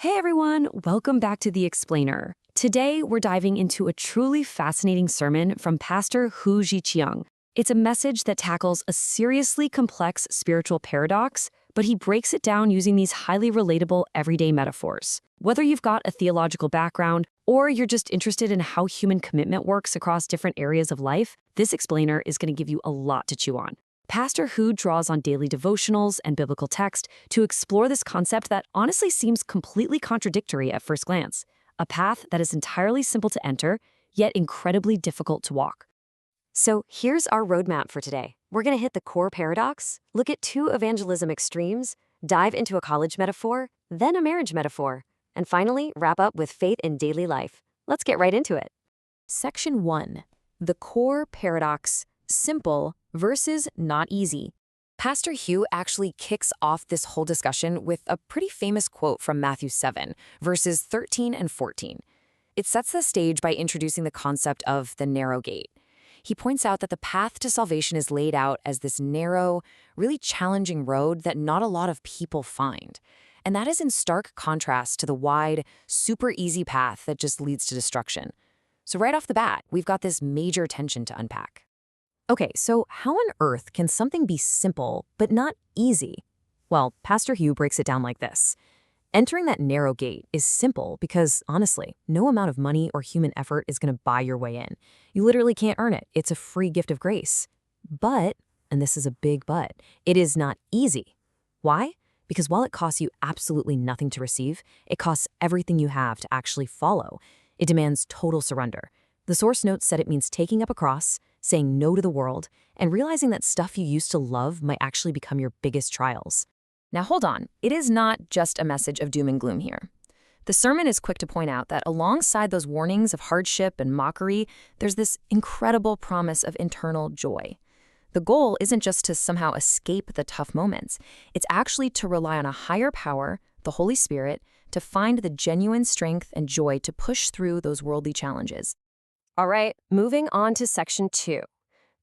Hey everyone, welcome back to The Explainer. Today, we're diving into a truly fascinating sermon from Pastor Hu Zhiqiang. It's a message that tackles a seriously complex spiritual paradox, but he breaks it down using these highly relatable everyday metaphors. Whether you've got a theological background or you're just interested in how human commitment works across different areas of life, this explainer is going to give you a lot to chew on. Pastor Hu draws on daily devotionals and biblical text to explore this concept that honestly seems completely contradictory at first glance, a path that is entirely simple to enter, yet incredibly difficult to walk. So here's our roadmap for today. We're going to hit the core paradox, look at two evangelism extremes, dive into a college metaphor, then a marriage metaphor, and finally wrap up with faith in daily life. Let's get right into it. Section 1. The core paradox, simple versus not easy. Pastor Hu actually kicks off this whole discussion with a pretty famous quote from Matthew 7, verses 13 and 14. It sets the stage by introducing the concept of the narrow gate. He points out that the path to salvation is laid out as this narrow, really challenging road that not a lot of people find. And that is in stark contrast to the wide, super easy path that just leads to destruction. So right off the bat, we've got this major tension to unpack. Okay, so how on earth can something be simple but not easy? Well, Pastor Hu breaks it down like this. Entering that narrow gate is simple because, honestly, no amount of money or human effort is going to buy your way in. You literally can't earn it. It's a free gift of grace. But, and this is a big but, it is not easy. Why? Because while it costs you absolutely nothing to receive, it costs everything you have to actually follow. It demands total surrender. The source notes said it means taking up a cross, saying no to the world, and realizing that stuff you used to love might actually become your biggest trials. Now hold on, it is not just a message of doom and gloom here. The sermon is quick to point out that alongside those warnings of hardship and mockery, there's this incredible promise of internal joy. The goal isn't just to somehow escape the tough moments. It's actually to rely on a higher power, the Holy Spirit, to find the genuine strength and joy to push through those worldly challenges. All right, moving on to section 2.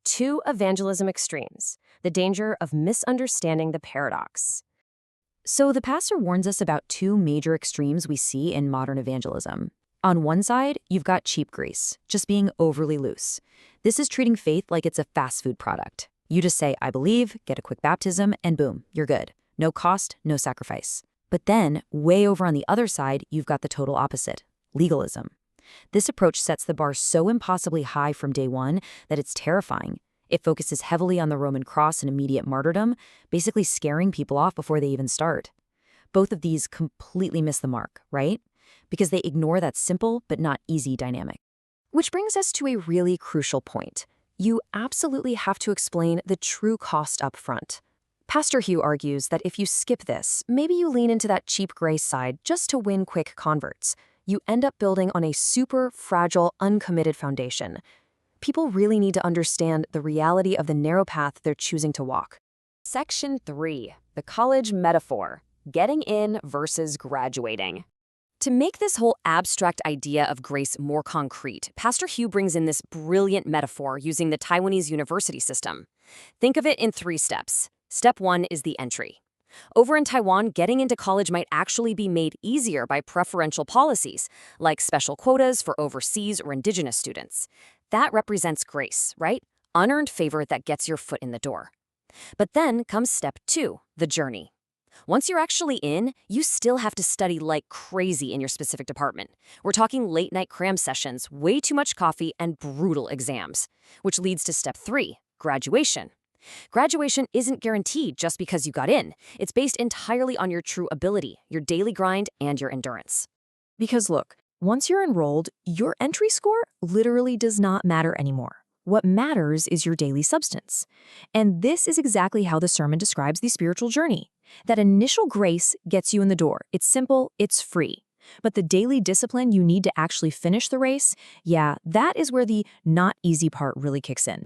Two evangelism extremes, the danger of misunderstanding the paradox. So the pastor warns us about two major extremes we see in modern evangelism. On one side, you've got cheap grease, just being overly loose. This is treating faith like it's a fast food product. You just say, I believe, get a quick baptism, and boom, you're good. No cost, no sacrifice. But then, way over on the other side, you've got the total opposite, legalism. This approach sets the bar so impossibly high from day one that it's terrifying. It focuses heavily on the Roman cross and immediate martyrdom, basically scaring people off before they even start. Both of these completely miss the mark, right? Because they ignore that simple but not easy dynamic. Which brings us to a really crucial point. You absolutely have to explain the true cost up front. Pastor Hu argues that if you skip this, maybe you lean into that cheap grace side just to win quick converts. You end up building on a super fragile, uncommitted foundation. People really need to understand the reality of the narrow path they're choosing to walk. Section 3. The college metaphor. Getting in versus graduating. To make this whole abstract idea of grace more concrete, Pastor Hu brings in this brilliant metaphor using the Taiwanese university system. Think of it in 3 steps. Step 1 is the entry. Over in Taiwan, getting into college might actually be made easier by preferential policies, like special quotas for overseas or indigenous students. That represents grace, right? Unearned favor that gets your foot in the door. But then comes step 2, the journey. Once you're actually in, you still have to study like crazy in your specific department. We're talking late-night cram sessions, way too much coffee, and brutal exams. Which leads to step 3, graduation. Graduation isn't guaranteed just because you got in. It's based entirely on your true ability, your daily grind, and your endurance. Because look, once you're enrolled, your entry score literally does not matter anymore. What matters is your daily substance. And this is exactly how the sermon describes the spiritual journey. That initial grace gets you in the door. It's simple, it's free. But the daily discipline you need to actually finish the race, yeah, that is where the not easy part really kicks in.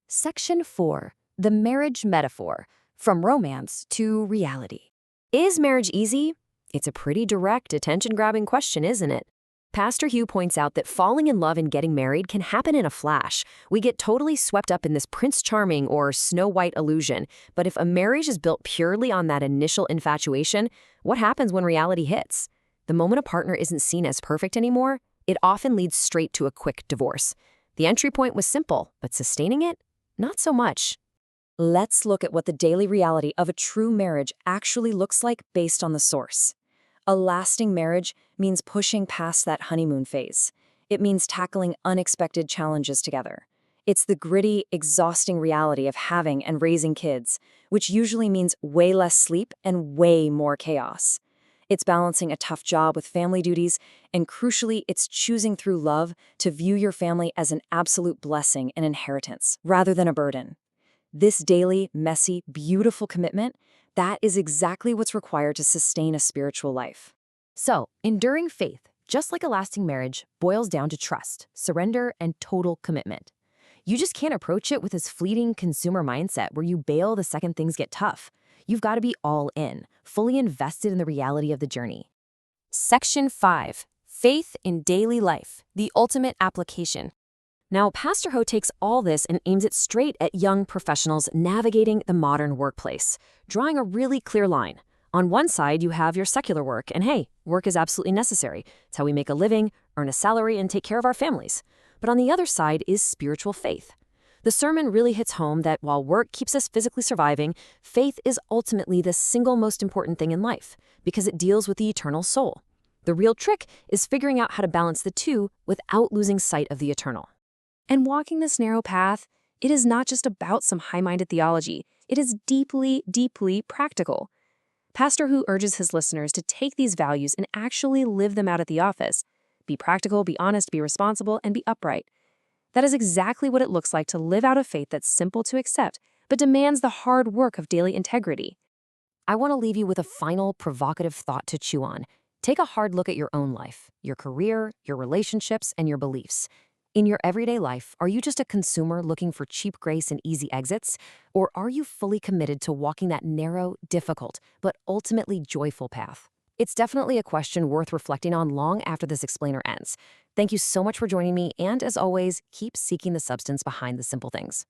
Section 4. The marriage metaphor, from romance to reality. Is marriage easy? It's a pretty direct, attention-grabbing question, isn't it? Pastor Hu points out that falling in love and getting married can happen in a flash. We get totally swept up in this Prince Charming or Snow White illusion. But if a marriage is built purely on that initial infatuation, what happens when reality hits? The moment a partner isn't seen as perfect anymore, it often leads straight to a quick divorce. The entry point was simple, but sustaining it? Not so much. Let's look at what the daily reality of a true marriage actually looks like based on the source. A lasting marriage means pushing past that honeymoon phase. It means tackling unexpected challenges together. It's the gritty, exhausting reality of having and raising kids, which usually means way less sleep and way more chaos. It's balancing a tough job with family duties, and crucially, it's choosing through love to view your family as an absolute blessing and inheritance, rather than a burden. This daily, messy, beautiful commitment, that is exactly what's required to sustain a spiritual life. So, enduring faith, just like a lasting marriage, boils down to trust, surrender, and total commitment. You just can't approach it with this fleeting consumer mindset where you bail the second things get tough. You've got to be all in, fully invested in the reality of the journey. Section 5. Faith in Daily Life, the Ultimate Application. Now, Pastor Ho takes all this and aims it straight at young professionals navigating the modern workplace, drawing a really clear line. On one side, you have your secular work, and hey, work is absolutely necessary. It's how we make a living, earn a salary, and take care of our families. But on the other side is spiritual faith. The sermon really hits home that while work keeps us physically surviving, faith is ultimately the single most important thing in life because it deals with the eternal soul. The real trick is figuring out how to balance the two without losing sight of the eternal. And walking this narrow path, it is not just about some high-minded theology. It is deeply, deeply practical. Pastor Hu urges his listeners to take these values and actually live them out at the office. Be practical, be honest, be responsible, and be upright. That is exactly what it looks like to live out a faith that's simple to accept, but demands the hard work of daily integrity. I want to leave you with a final provocative thought to chew on. Take a hard look at your own life, your career, your relationships, and your beliefs. In your everyday life, are you just a consumer looking for cheap grace and easy exits? Or are you fully committed to walking that narrow, difficult, but ultimately joyful path? It's definitely a question worth reflecting on long after this explainer ends. Thank you so much for joining me, and as always, keep seeking the substance behind the simple things.